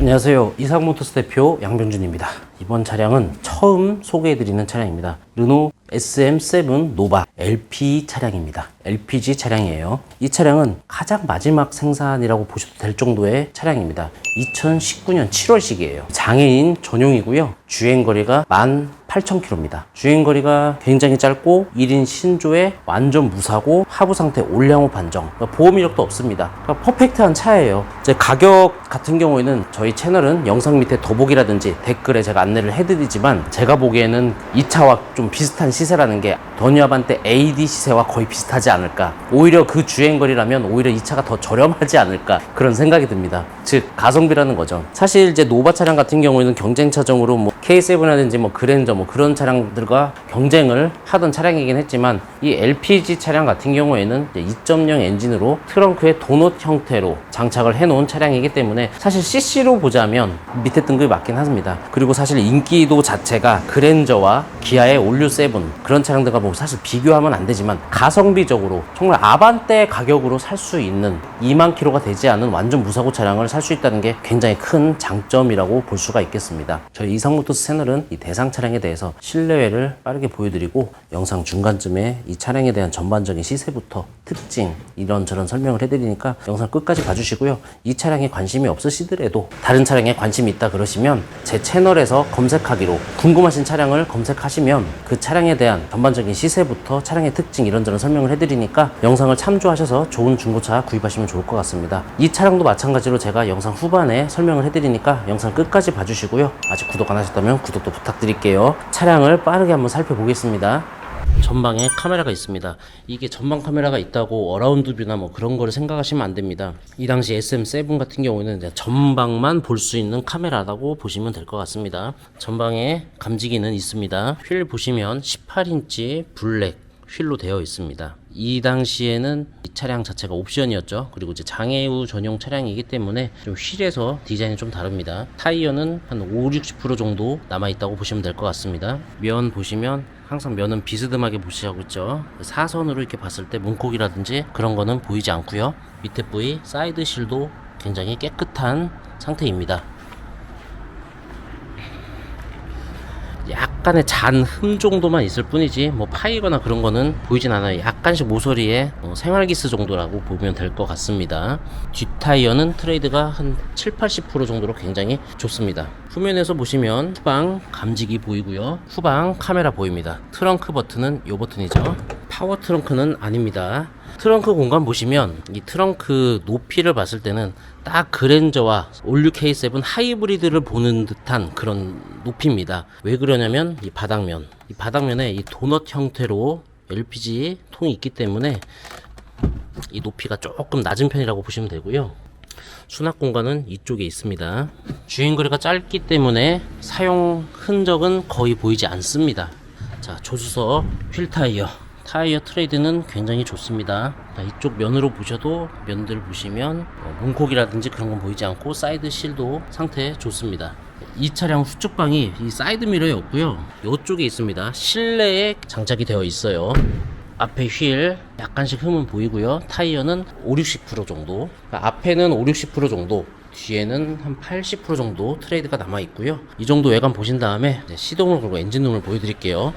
안녕하세요. 이상모터스 대표 양병준입니다. 이번 차량은 처음 소개해드리는 차량입니다. 르노 SM7 노바 LP 차량입니다. LPG 차량이에요. 이 차량은 가장 마지막 생산이라고 보셔도 될 정도의 차량입니다. 2019년 7월식이에요. 장애인 전용이고요. 주행거리가 18,000km입니다. 주행거리가 굉장히 짧고 1인 신조에 완전 무사고 하부 상태 올량호 판정, 그러니까 보험 이력도 없습니다. 그러니까 퍼펙트한 차예요. 이제 가격 같은 경우에는 저희 채널은 영상 밑에 더보기라든지 댓글에 제가 안내를 해드리지만 제가 보기에는 이 차와 좀 비슷한 시세라는 게 더뉴 아반떼 AD 시세와 거의 비슷하지 않을까. 오히려 그 주행거리라면 오히려 이 차가 더 저렴하지 않을까 그런 생각이 듭니다. 즉 가성비라는 거죠. 사실 이제 노바 차량 같은 경우에는 경쟁차종으로 뭐 K7이라든지 뭐 그랜저 뭐 그런 차량들과 경쟁을 하던 차량이긴 했지만 이 LPG 차량 같은 경우에는 2.0 엔진으로 트렁크에 도넛 형태로 장착을 해놓은 차량이기 때문에 사실 CC로 보자면 밑에 등급이 맞긴 합니다. 그리고 사실 인기도 자체가 그랜저와 기아의 올류 7 그런 차량들과 뭐 사실 비교하면 안 되지만 가성비적으로 정말 아반떼 가격으로 살 수 있는 2만 킬로가 되지 않은 완전 무사고 차량을 살 수 있다는 게 굉장히 큰 장점이라고 볼 수가 있겠습니다. 저희 이상모터스 채널은 이 대상 차량에 대해서 실내외를 빠르게 보여드리고 영상 중간쯤에 이 차량에 대한 전반적인 시세부터 특징 이런저런 설명을 해드리니까 영상 끝까지 봐주시고요. 이 차량에 관심이 없으시더라도 다른 차량에 관심이 있다 그러시면 제 채널에서 검색하기로 궁금하신 차량을 검색하시면 그 차량에 대한 전반적인 시세부터 차량의 특징 이런저런 설명을 해드리니까 영상을 참조하셔서 좋은 중고차 구입하시면 좋을 것 같습니다. 이 차량도 마찬가지로 제가 영상 후반에 설명을 해드리니까 영상 끝까지 봐주시고요. 아직 구독 안 하셨다면 구독도 부탁드릴게요. 차량을 빠르게 한번 살펴보겠습니다. 전방에 카메라가 있습니다. 이게 전방 카메라가 있다고 어라운드 뷰나 뭐 그런 거를 생각하시면 안 됩니다. 이 당시 SM7 같은 경우는 전방만 볼 수 있는 카메라라고 보시면 될 것 같습니다. 전방에 감지기는 있습니다. 휠 보시면 18인치 블랙 휠로 되어 있습니다. 이 당시에는 이 차량 자체가 옵션이었죠. 그리고 이제 장애우 전용 차량이기 때문에 좀 휠에서 디자인이 좀 다릅니다. 타이어는 한 50-60% 정도 남아있다고 보시면 될 것 같습니다. 면 보시면 항상 면은 비스듬하게 보시하고 있죠. 사선으로 이렇게 봤을 때 문콕이라든지 그런 거는 보이지 않고요. 밑에 부위 사이드 실도 굉장히 깨끗한 상태입니다. 약간의 잔 흠 정도만 있을 뿐이지 뭐 파이거나 그런 거는 보이진 않아요. 약간씩 모서리에 생활기스 정도라고 보면 될 것 같습니다. 뒷타이어는 트레이드가 한 7-80% 정도로 굉장히 좋습니다. 후면에서 보시면 후방 감지기 보이고요. 후방 카메라 보입니다. 트렁크 버튼은 이 버튼이죠. 파워 트렁크는 아닙니다. 트렁크 공간 보시면 이 트렁크 높이를 봤을 때는 딱 그랜저와 올류 K7 하이브리드를 보는 듯한 그런 높이입니다. 왜 그러냐면 이 바닥면에 이 도넛 형태로 LPG 통이 있기 때문에 이 높이가 조금 낮은 편이라고 보시면 되고요. 수납 공간은 이쪽에 있습니다. 주행거리가 짧기 때문에 사용 흔적은 거의 보이지 않습니다. 자, 조수석 휠 타이어 트레이드는 굉장히 좋습니다. 자, 이쪽 면으로 보셔도 면들을 보시면 문콕이라든지 그런 건 보이지 않고 사이드 실도 상태 좋습니다. 이 차량 후측방이 이 사이드 미러에 없고요. 이쪽에 있습니다. 실내에 장착이 되어 있어요. 앞에 휠 약간씩 흠은 보이고요. 타이어는 50-60% 정도. 그러니까 앞에는 50-60% 정도, 뒤에는 한 80% 정도 트레이드가 남아 있고요. 이 정도 외관 보신 다음에 시동을 걸고 엔진룸을 보여드릴게요.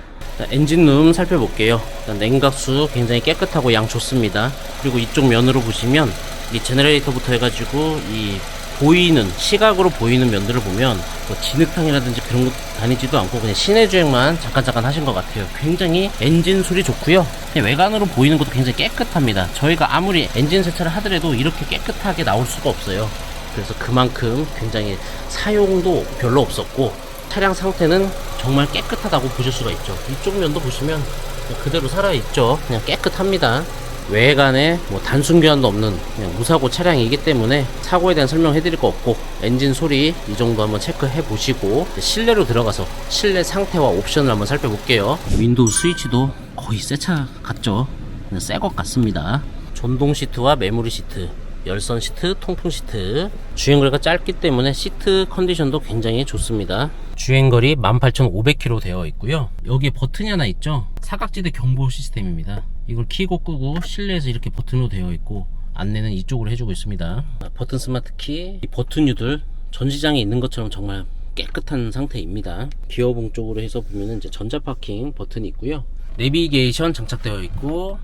엔진룸 살펴볼게요. 냉각수 굉장히 깨끗하고 양 좋습니다. 그리고 이쪽 면으로 보시면 이 제너레이터부터 해가지고 이 보이는 시각으로 보이는 면들을 보면 뭐 진흙탕이라든지 그런 거 다니지도 않고 그냥 시내 주행만 잠깐 하신 것 같아요. 굉장히 엔진 소리 좋고요. 외관으로 보이는 것도 굉장히 깨끗합니다. 저희가 아무리 엔진 세차를 하더라도 이렇게 깨끗하게 나올 수가 없어요. 그래서 그만큼 굉장히 사용도 별로 없었고 차량 상태는 정말 깨끗하다고 보실 수가 있죠. 이쪽 면도 보시면 그대로 살아있죠. 그냥 깨끗합니다. 외관에 뭐 단순 교환도 없는 그냥 무사고 차량이기 때문에 사고에 대한 설명 해드릴 거 없고 엔진 소리 이 정도 한번 체크해 보시고 실내로 들어가서 실내 상태와 옵션을 한번 살펴볼게요. 윈도우 스위치도 거의 새 차 같죠. 새 것 같습니다. 전동 시트와 메모리 시트, 열선 시트, 통풍 시트. 주행거리가 짧기 때문에 시트 컨디션도 굉장히 좋습니다. 주행거리 18,500km 되어 있고요. 여기에 버튼이 하나 있죠. 사각지대 경보 시스템입니다. 이걸 키고 끄고 실내에서 이렇게 버튼으로 되어 있고 안내는 이쪽으로 해주고 있습니다. 버튼 스마트 키, 이 버튼유들 전시장에 있는 것처럼 정말 깨끗한 상태입니다. 기어봉 쪽으로 해서 보면은 이제 전자파킹 버튼이 있고요. 내비게이션 장착되어 있고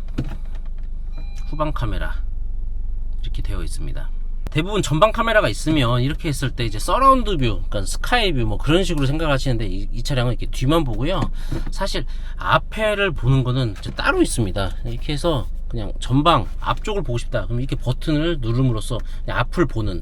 후방 카메라 이렇게 되어 있습니다. 대부분 전방 카메라가 있으면 이렇게 했을 때 이제 서라운드 뷰, 그러니까 스카이 뷰 뭐 그런 식으로 생각하시는데 이 차량은 이렇게 뒤만 보고요. 사실 앞에를 보는 거는 이제 따로 있습니다. 이렇게 해서 그냥 전방 앞쪽을 보고 싶다. 그럼 이렇게 버튼을 누름으로써 그냥 앞을 보는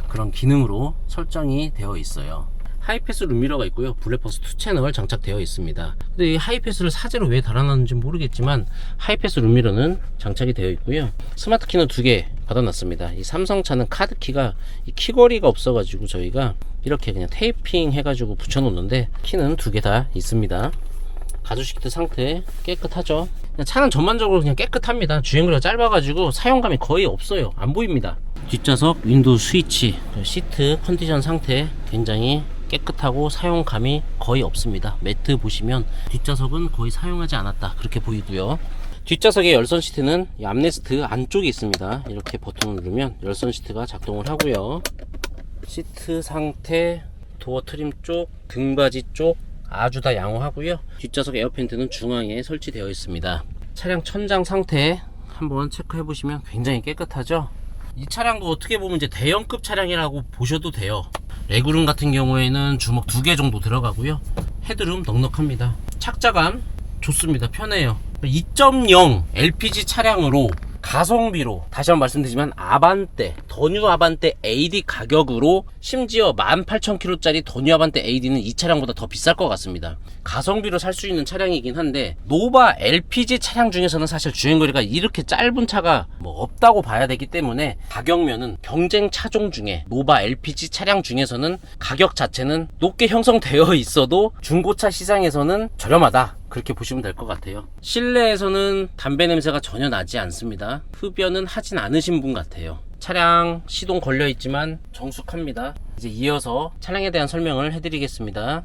그런 기능으로 설정이 되어 있어요. 하이패스 룸미러가 있고요. 블랙박스 2채널 장착되어 있습니다. 근데 이 하이패스를 사제로 왜 달아놨는지 모르겠지만 하이패스 룸미러는 장착이 되어 있고요. 스마트 키는 2개 받아놨습니다. 이 삼성차는 카드키가 이 키거리가 없어가지고 저희가 이렇게 그냥 테이핑 해가지고 붙여놓는데 키는 2개 다 있습니다. 가죽시트 상태 깨끗하죠. 그냥 차는 전반적으로 그냥 깨끗합니다. 주행거리가 짧아가지고 사용감이 거의 없어요. 안 보입니다. 뒷좌석 윈도우 스위치, 시트 컨디션 상태 굉장히 깨끗하고 사용감이 거의 없습니다. 매트 보시면 뒷좌석은 거의 사용하지 않았다 그렇게 보이고요. 뒷좌석의 열선 시트는 이 암레스트 안쪽에 있습니다. 이렇게 버튼을 누르면 열선 시트가 작동을 하고요. 시트 상태, 도어 트림 쪽, 등받이 쪽 아주 다 양호하고요. 뒷좌석 에어팬트는 중앙에 설치되어 있습니다. 차량 천장 상태 한번 체크해 보시면 굉장히 깨끗하죠. 이 차량도 어떻게 보면 이제 대형급 차량이라고 보셔도 돼요. 레그룸 같은 경우에는 주먹 2개 정도 들어가고요. 헤드룸 넉넉합니다. 착자감 좋습니다. 편해요. 2.0 LPG 차량으로 가성비로 다시 한번 말씀드리지만 아반떼, 더뉴 아반떼 AD 가격으로 심지어 18,000km짜리 더뉴 아반떼 AD는 이 차량보다 더 비쌀 것 같습니다. 가성비로 살 수 있는 차량이긴 한데 노바 LPG 차량 중에서는 사실 주행거리가 이렇게 짧은 차가 뭐 없다고 봐야 되기 때문에 가격면은 경쟁 차종 중에 노바 LPG 차량 중에서는 가격 자체는 높게 형성되어 있어도 중고차 시장에서는 저렴하다 그렇게 보시면 될 것 같아요. 실내에서는 담배 냄새가 전혀 나지 않습니다. 흡연은 하진 않으신 분 같아요. 차량 시동 걸려 있지만 정숙합니다. 이제 이어서 차량에 대한 설명을 해드리겠습니다.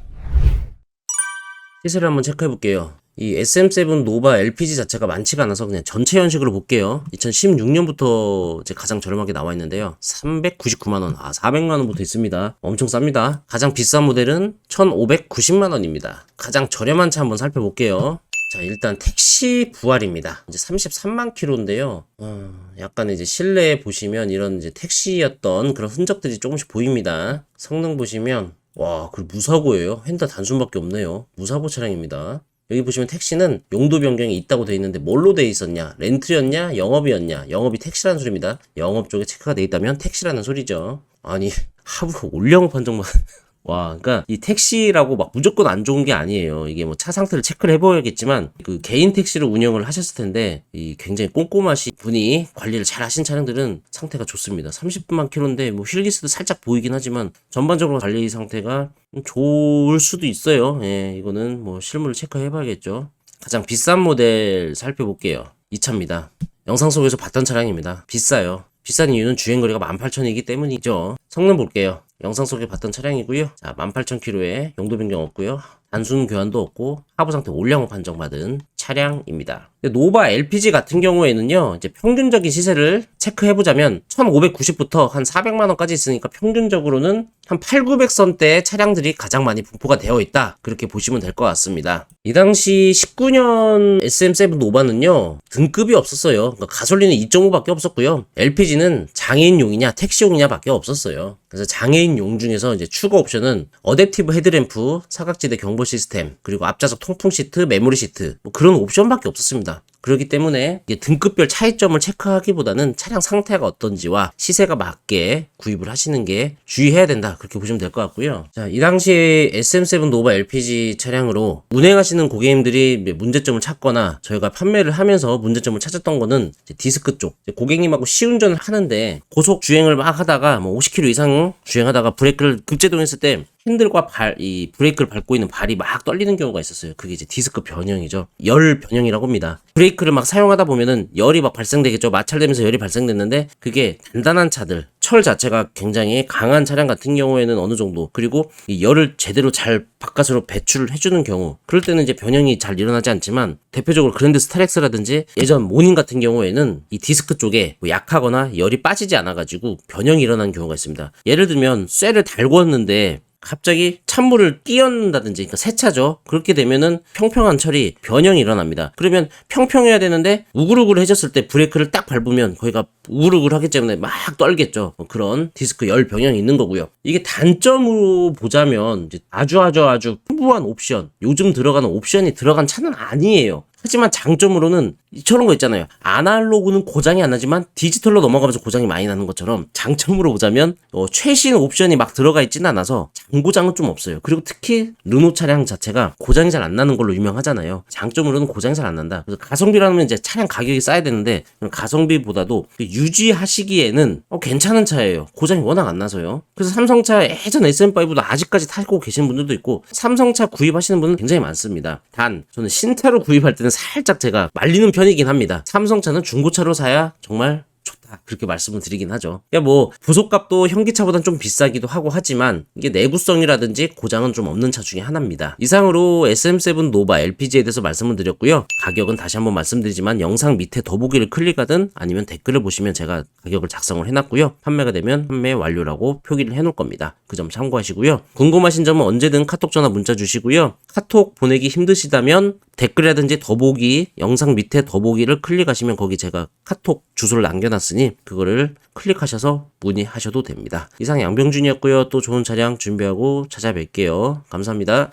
시세를 한번 체크해 볼게요. 이 SM7 노바 LPG 자체가 많지가 않아서 그냥 전체 현식으로 볼게요. 2016년부터 이제 가장 저렴하게 나와 있는데요. 399만원, 400만원부터 있습니다. 엄청 쌉니다. 가장 비싼 모델은 1590만원입니다. 가장 저렴한 차 한번 살펴볼게요. 자, 일단 택시 부활입니다. 이제 33만 킬로인데요. 약간 이제 실내에 보시면 이런 이제 택시였던 그런 흔적들이 조금씩 보입니다. 성능 보시면 와, 그 무사고예요. 휀다 단순밖에 없네요. 무사고 차량입니다. 여기 보시면 택시는 용도 변경이 있다고 되어 있는데 뭘로 되어 있었냐? 렌트였냐? 영업이었냐? 영업이 택시라는 소리입니다. 영업 쪽에 체크가 되어 있다면 택시라는 소리죠. 아니, 하부 올영업 판정만 와, 그러니까 이 택시라고 막 무조건 안 좋은 게 아니에요. 이게 뭐 차 상태를 체크를 해봐야겠지만 그 개인 택시를 운영을 하셨을 텐데 이 굉장히 꼼꼼하신 분이 관리를 잘 하신 차량들은 상태가 좋습니다. 30만 킬로인데 뭐 휠기스도 살짝 보이긴 하지만 전반적으로 관리 상태가 좋을 수도 있어요. 예, 이거는 뭐 실물을 체크해봐야겠죠. 가장 비싼 모델 살펴볼게요. 이 차입니다. 영상 속에서 봤던 차량입니다. 비싸요. 비싼 이유는 주행거리가 18,000이기 때문이죠. 성능 볼게요. 영상 속에 봤던 차량이고요. 자, 18,000km에 용도 변경 없고요. 단순 교환도 없고 하부 상태 올량호 판정받은 차량입니다. 노바 LPG 같은 경우에는요, 이제 평균적인 시세를 체크해보자면 1,590부터 한 400만원까지 있으니까 평균적으로는 한 8, 900선대의 차량들이 가장 많이 분포가 되어 있다. 그렇게 보시면 될 것 같습니다. 이 당시 19년 SM7 노바는요, 등급이 없었어요. 그러니까 가솔린은 2.5밖에 없었고요. LPG는 장애인용이냐 택시용이냐 밖에 없었어요. 그래서 장애인용 중에서 이제 추가 옵션은 어댑티브 헤드램프, 사각지대 경보 시스템, 그리고 앞좌석 통풍 시트, 메모리 시트, 뭐 그런 옵션밖에 없었습니다. 그렇기 때문에 이게 등급별 차이점을 체크하기보다는 차량 상태가 어떤지와 시세가 맞게 구입을 하시는 게 주의해야 된다. 그렇게 보시면 될 것 같고요. 자, 이 당시에 SM7 노바 LPG 차량으로 운행하시는 고객님들이 문제점을 찾거나 저희가 판매를 하면서 문제점을 찾았던 거는 디스크 쪽. 고객님하고 시운전을 하는데 고속 주행을 막 하다가 뭐 50km 이상 주행하다가 브레이크를 급제동했을 때 핸들과 이 브레이크를 밟고 있는 발이 막 떨리는 경우가 있었어요. 그게 이제 디스크 변형이죠. 열 변형이라고 합니다. 브레이크를 막 사용하다 보면은 열이 막 발생되겠죠. 마찰되면서 열이 발생됐는데 그게 단단한 차들, 철 자체가 굉장히 강한 차량 같은 경우에는 어느 정도, 그리고 이 열을 제대로 잘 바깥으로 배출을 해주는 경우, 그럴 때는 이제 변형이 잘 일어나지 않지만 대표적으로 그랜드 스타렉스라든지 예전 모닝 같은 경우에는 이 디스크 쪽에 뭐 약하거나 열이 빠지지 않아가지고 변형이 일어나는 경우가 있습니다. 예를 들면 쇠를 달궜는데 갑자기 찬물을 끼얹는다든지, 그러니까 세차죠. 그렇게 되면은 평평한 철이 변형이 일어납니다. 그러면 평평해야 되는데 우글우글해졌을 때 브레이크를 딱 밟으면 거기가 우글우글하기 때문에 막 떨겠죠. 그런 디스크 열 변형이 있는 거고요. 이게 단점으로 보자면 이제 아주 풍부한 옵션, 요즘 들어가는 옵션이 들어간 차는 아니에요. 하지만 장점으로는 저런 거 있잖아요. 아날로그는 고장이 안 나지만 디지털로 넘어가면서 고장이 많이 나는 것처럼, 장점으로 보자면 최신 옵션이 막 들어가 있지는 않아서 장고장은 좀 없어요. 그리고 특히 르노 차량 자체가 고장이 잘 안 나는 걸로 유명하잖아요. 장점으로는 고장이 잘 안 난다. 그래서 가성비라면 이제 차량 가격이 싸야 되는데 가성비보다도 유지하시기에는 괜찮은 차예요. 고장이 워낙 안 나서요. 그래서 삼성차 예전 SM5도 아직까지 타고 계시는 분들도 있고 삼성차 구입하시는 분은 굉장히 많습니다. 단 저는 신차로 구입할 때는 살짝 제가 말리는 편이긴 합니다. 삼성차는 중고차로 사야 정말 좋다, 그렇게 말씀을 드리긴 하죠. 그러니까 뭐 부속값도 현기차보단 좀 비싸기도 하고 하지만 이게 내구성이라든지 고장은 좀 없는 차 중에 하나입니다. 이상으로 SM7 노바 LPG에 대해서 말씀을 드렸고요. 가격은 다시 한번 말씀드리지만 영상 밑에 더보기를 클릭하든 아니면 댓글을 보시면 제가 가격을 작성을 해놨고요. 판매가 되면 판매 완료라고 표기를 해놓을 겁니다. 그 점 참고하시고요. 궁금하신 점은 언제든 카톡, 전화, 문자 주시고요. 카톡 보내기 힘드시다면 댓글이라든지 더보기, 영상 밑에 더보기를 클릭하시면 거기 제가 카톡 주소를 남겨놨으니 그거를 클릭하셔서 문의하셔도 됩니다. 이상 양병준이었고요. 또 좋은 차량 준비하고 찾아뵐게요. 감사합니다.